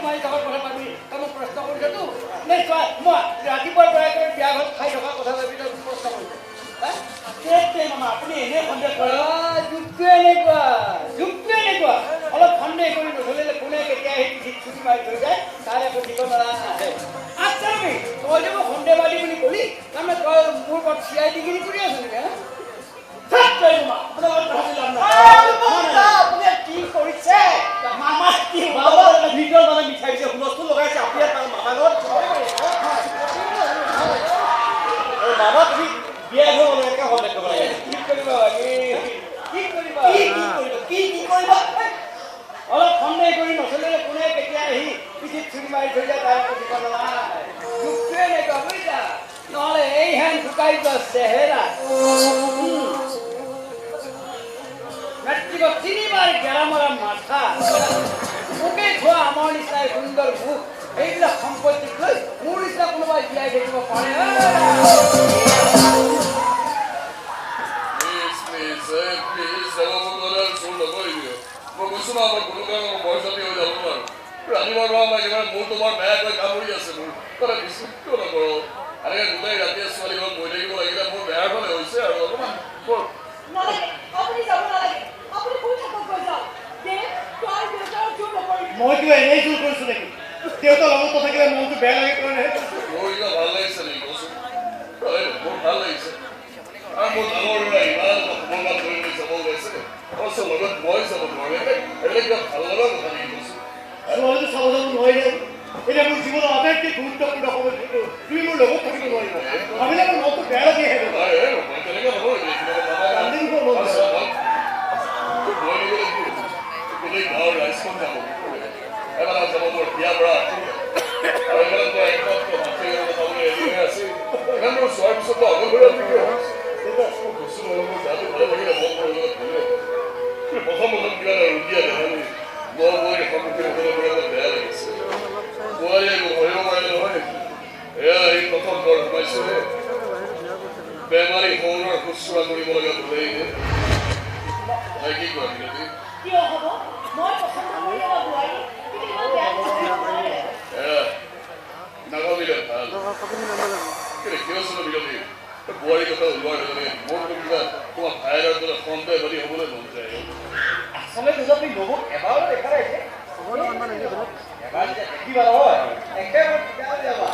মাৰি থকাৰ কথা ভাবি তই মোক প্ৰশ্ন কৰিছতো নে চোৱা মই ৰাতিপুৱাৰ পৰা বিয়া ঘৰত খাই থকা কথা ভাবি তই প্ৰশ্ন কৰিছ মামা আপুনি এনে সন্দেহ কৰে যুগটো এনেকুৱা অলপ সন্দেহ কৰি নচলিলে কোনে কেতিয়া সেই পিঠিত ছুটি মাৰি থৈ যায় তাৰ একো ঠিকনা নাহে আচ্ছা তই যে মোক সন্দেহবাদী বুলি ক'লি তাৰমানে তই মোৰ ঘৰত চিআই ডিগ্ৰী কৰি আছ নেকি কি কৰিছে মামা কি ভিতৰত মানে মিঠাই দিছে হুলস্থুল লগাইছে আপুনি মামাৰ লগত মামা তুমি বিয়া হৈ মানে এনেকৈ সন্দেহ কৰিব লাগে কি কৰিবা অলপ সন্দেহ কৰি নচলিলে কোনে কেতিয়া আহি পিঠিত চুৰি মাৰি থৈ যায় তাৰ একো ঠিকনা নাই যুগটোৱে এনেকুৱা বুজিছা নহ'লে এই হেন শুকাই যোৱা চেহেৰা মেট্ৰিকত 3 বাৰ গেৰা মৰা মাথা মোকে খোৱা আমাৰ নিচিনাই সুন্দৰ মুখ এইবিলাক সম্পত্তিক লৈ মোৰ নিচিনা কোনোবাই জীয়াই থাকিব পাৰে মোৰ তোমাৰ বেয়াকৈ কামুৰি আছে মোৰ তই বিস্কুটটো নকৰ এনেকে গোটেই ৰাতিয়ে ছোৱালী ঘৰত বহি থাকিব লাগিলে মোৰ বেয়াৰ ফালে হৈছে আৰু অলপমান মইতো এনেই জোৰ কৰিছো নেকি দেউতাৰ লগত থাকিলে মনটো বেয়া লাগে কাৰণে মোৰ কিবা ভাল লাগিছে নেকি কচোন মোৰ ভাল লাগিছে আৰু মোৰ ডাঙৰ ল'ৰা ইমান সময় ধৰি যাব ওলাইছে অৱশ্য লগত মই যাব নোৱাৰে এইবিলাক কিবা ভাল লগা কথা নেকি কচোন ছোৱালীটো চাব যাব নোৱাৰিলে এতিয়া মোৰ জীৱনৰ আটাইতকৈ গুৰুত্বপূৰ্ণ সময় তুমি মোৰ লগত থাকিব নোৱাৰিবা ভাবিলে মোৰ মনটো বেয়া লাগি আহে তেনেকৈ নহয় গোটেই গাঁৱৰ ৰাইজখন যাব এবাৰ যাব মোৰ বিয়া পৰা আৰু এবাৰ মই একমাত্ৰ মাতৃ চাবলৈ এৰি হৈ আছে ইমান মোৰ চোৱাৰ পিছত অগল হৈ আছে বস্তু মোৰ গাটো ভালে থাকিলে মন মোৰ লগত ভালে প্ৰথম কিবা এটা ৰুগীয়া দেখালো মই সন্মুখীন হ'বলৈ বেয়া লাগিছে বোৱাৰীয়ে ধৰিব পাৰিলে নহয় এয়া এই প্ৰথম ঘৰ সোমাইছোহে বেমাৰী সৌনৰ শুশ্ৰূষা কৰিব লগা ভুলেই কি কোৱা মিনতি নাভাবিলে ভাল কিয় চলো মিনতি বোৱাৰীৰ কথা ওলোৱাৰ লগে মোৰ কিবা তোমাৰ ভাইৰাৰ দৰে সন্দেহবাদী হ'বলৈ মন যায় আচলতে তুমি নবুক এবাৰো দেখা নাইছে এবাৰ দেখিবা নহয় একেবাৰে যাবা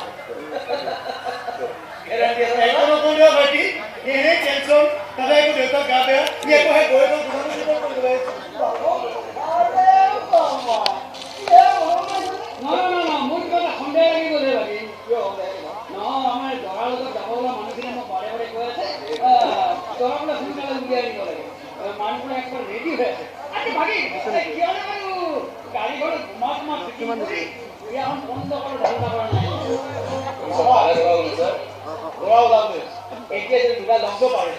একো নকৰিবা ভাইটি এনে টেনশ্যন তাতে একো দেউতাক গা বেয়া ই একো সেই বয়সৰ মোৰ কিবা এটা সন্দেহ লাগি গ'লে বাকী নহয় আমাৰ দৰাৰ লগত যাব ওলা মানুহখিনিয়ে মোক বাৰে বাৰে কৈ আছে দৰা বোলে সোনকালে উলিয়াই আনিব লাগে মানুহবোৰে একবাৰ ৰেডি হৈ আছে গাড়ী ঘৰত ঘুমা ফিটিং কৰি বিয়াখন বন্ধ কৰি ধান্দা কৰা নাই এতিয়া যদি দুটা লগ পাৰে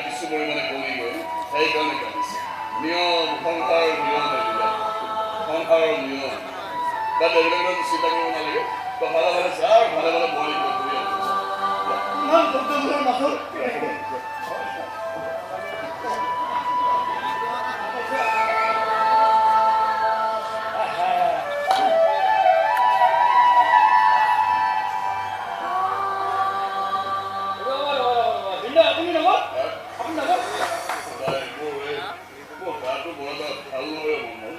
কিছু পৰিমাণে কমি গ'ল সেইকাৰণে কান্দিছে নিয়ম সংসাৰৰ নিয়ম এইবিলাক সংসাৰৰ নিয়ম তাত এইবিলাক চিন্তা কৰিব নালাগে তো ভালে ভালে চা ভালে ভালে বলি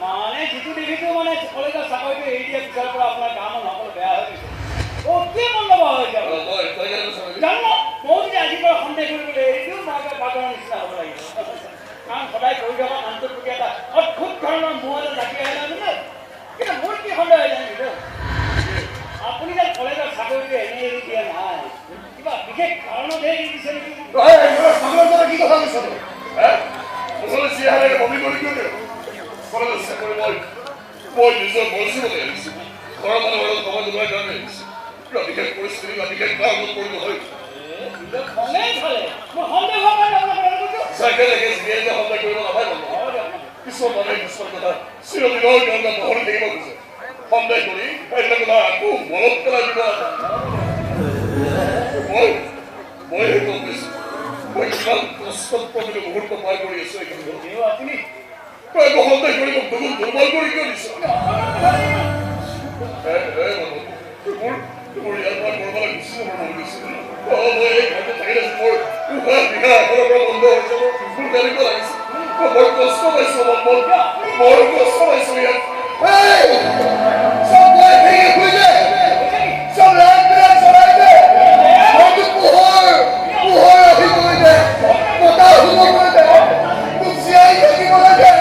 মানে যিটো দেখিছো মানে কলেজৰ চাকৰিটো এৰি দিয়া পিছৰ পৰা আপোনাৰ কাম নকল বেয়া হৈ গৈছে অতি মন লগা হৈছে জানো মই যদি আজিৰ পৰা সন্দেহ কৰিবলৈ এৰিও বাগৰৰ নিচিনা হ'ব লাগিব কাৰণ সদায় কৰি থকা মানুহটোৰ প্ৰতি এটা অদ্ভুত ধৰণৰ মোহ এটা লাগি আহে নহয় কিন্তু মোৰ কি সন্দেহ হৈ জানিব আপুনি যেন কলেজৰ চাকৰিটো এনে এৰি দিয়া নাই কিবা বিশেষ কাৰণতহে এৰি দিছে নেকি কি কথা কৈছে মই নিজৰ মৰ্জিমতে আহিছোঁ ঘৰৰ মানুহৰ লগত সময় যোগাৰ কাৰণে আহিছোঁ কিবা বিশেষ পৰিস্থিতি বা বিশেষ কাৰণত পৰিব হয় চাইকেলেকে যিয়ে যে সন্দেহ কৰিব নাপায় বন্ধু কিছুমান মানুহে কিছুমান কথা চিৰদিনৰ কাৰণে মহৰি থাকিব খোজে সন্দেহ কৰি সেইবিলাক কথা আকৌ মনত পেলাই দিব মই গম পাইছোঁ মই কিমান কষ্টত প্ৰতিটো মুহূৰ্ত পাৰ কৰি আছোঁ আপুনি প্ৰায় সন্দেহ কৰি মোক দুগুণ দুৰ্বল কৰি কিয় দিছে মোৰ ইয়াৰ পৰা কৰবালৈ গুচি যাব মন গৈছে মই এই ঘৰতে থাকি আছোঁ মোৰ উশাহ নিশাহ এফালৰ পৰা বন্ধ হৈছে মোৰ কেনেকুৱা লাগিছে মই বৰ কষ্ট পাইছোঁ বৰ কষ্ট পাইছোঁ ইয়াত চব চব ৰাত বিৰাট চলাই দে মইতো পোহৰ আহি গৈ দে বতাহ শুব গৈ দে মোক জীয়াই থাকিব লাগে